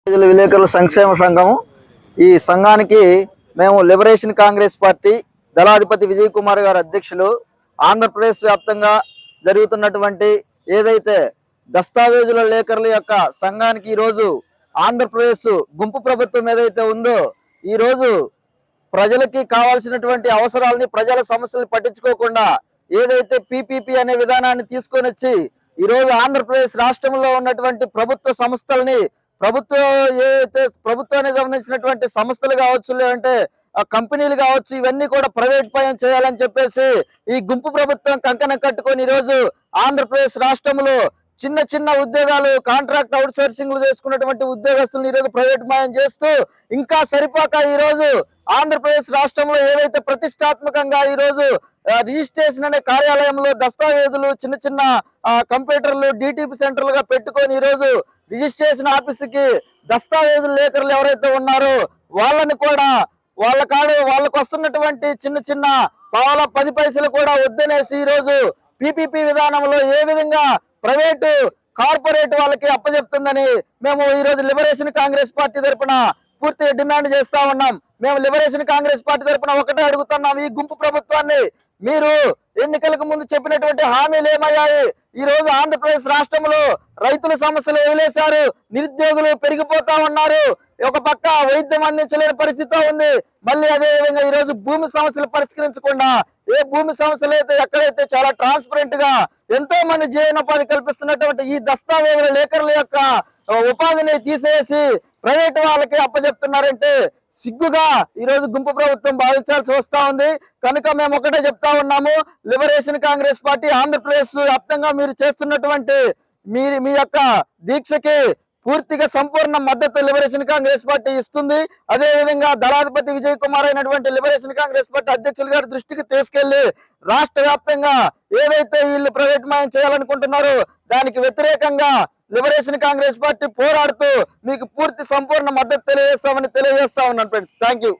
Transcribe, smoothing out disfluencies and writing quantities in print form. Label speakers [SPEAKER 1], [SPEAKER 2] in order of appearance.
[SPEAKER 1] విలేకరుల సంక్షేమ సంఘం ఈ సంఘానికి మేము లిబరేషన్ కాంగ్రెస్ పార్టీ దళాధిపతి విజయ్ కుమార్ గారు అధ్యక్షులు. ఆంధ్రప్రదేశ్ వ్యాప్తంగా జరుగుతున్నటువంటి ఏదైతే దస్తావేజుల లేఖరుల యొక్క సంఘానికి ఈరోజు ఆంధ్రప్రదేశ్ గుంపు ప్రభుత్వం ఏదైతే ఉందో ఈరోజు ప్రజలకి కావాల్సినటువంటి అవసరాలని ప్రజల సమస్యలు పట్టించుకోకుండా ఏదైతే పీపీపీ అనే విధానాన్ని తీసుకొని వచ్చి ఈరోజు ఆంధ్రప్రదేశ్ రాష్ట్రంలో ఉన్నటువంటి ప్రభుత్వ సంస్థల్ని ప్రభుత్వానికి సంబంధించినటువంటి సంస్థలు కావచ్చు, లేదంటే కంపెనీలు కావచ్చు, ఇవన్నీ కూడా ప్రైవేట్ పయం చేయాలని చెప్పేసి ఈ గుంపు ప్రభుత్వం కంకణం కట్టుకొని ఈరోజు ఆంధ్రప్రదేశ్ రాష్ట్రంలో చిన్న చిన్న ఉద్యోగాలు కాంట్రాక్ట్ అవుట్ సోర్సింగ్లు చేసుకున్నటువంటి ఉద్యోగస్తులను ఈరోజు ప్రైవేట్ మయం చేస్తూ ఇంకా సరిపోక ఈరోజు ఆంధ్రప్రదేశ్ రాష్ట్రంలో ఏదైతే ప్రతిష్టాత్మకంగా ఈరోజు రిజిస్ట్రేషన్ అనే కార్యాలయంలో దస్తావేజులు చిన్న చిన్న కంప్యూటర్లు డిటిపి సెంటర్లుగా పెట్టుకొని ఈరోజు రిజిస్ట్రేషన్ ఆఫీసుకి దస్తావేజుల లేఖరులు ఎవరైతే ఉన్నారో వాళ్ళని కూడా వాళ్ళకు వస్తున్నటువంటి చిన్న చిన్న పావుల 10 పైసలు కూడా వద్దనేసి ఈరోజు పీపీపీ విధానంలో ఏ విధంగా ప్రైవేటు కార్పొరేట్ వాళ్ళకి అప్పచెప్తుందని మేము ఈరోజు లిబరేషన్ కాంగ్రెస్ పార్టీ తరఫున పూర్తిగా డిమాండ్ చేస్తా ఉన్నాం. మేము లిబరేషన్ కాంగ్రెస్ పార్టీ తరఫున ఒకటే అడుగుతున్నాం, ఈ గుంపు ప్రభుత్వాన్ని మీరు ఎన్నికలకు ముందు చెప్పినటువంటి హామీలు ఏమయ్యాయి? ఈ రోజు ఆంధ్రప్రదేశ్ రాష్ట్రంలో రైతుల సమస్యలు వదిలేశారు, నిరుద్యోగులు పెరిగిపోతా ఉన్నారు, ఒక పక్క వైద్యం అందించలేని పరిస్థితి ఉంది. మళ్ళీ అదే విధంగా ఈ రోజు భూమి సమస్యలు పరిష్కరించకుండా ఏ భూమి సమస్యలు అయితే ఎక్కడైతే చాలా ట్రాన్స్పరెంట్ గా ఎంతో మంది జీవనోపాధి కల్పిస్తున్నటువంటి ఈ దస్తావేజుల లేఖరుల యొక్క ఉపాధిని తీసేసి ప్రైవేట్ వాళ్ళకి అప్పచెప్తున్నారంటే సిగ్గుగా ఈరోజు గుంపు ప్రభుత్వం భావించాల్సి వస్తా ఉంది. కనుక మేము ఒకటే చెప్తా ఉన్నాము, లిబరేషన్ కాంగ్రెస్ పార్టీ ఆంధ్రప్రదేశ్ వ్యాప్తంగా మీరు చేస్తున్నటువంటి మీ యొక్క దీక్షకి పూర్తిగా సంపూర్ణ మద్దతు లిబరేషన్ కాంగ్రెస్ పార్టీ ఇస్తుంది. అదే విధంగా దళాధిపతి విజయ్ కుమార్ అయినటువంటి లిబరేషన్ కాంగ్రెస్ పార్టీ అధ్యక్షులు గారి దృష్టికి తీసుకెళ్లి రాష్ట్ర వ్యాప్తంగా ఏదైతే వీళ్ళు ప్రైవేట్ మయం చేయాలనుకుంటున్నారో దానికి వ్యతిరేకంగా లిబరేషన్ కాంగ్రెస్ పార్టీ పోరాడుతూ మీకు పూర్తి సంపూర్ణ మద్దతు తెలియజేస్తా ఉన్నాను ఫ్రెండ్స్. Thank you.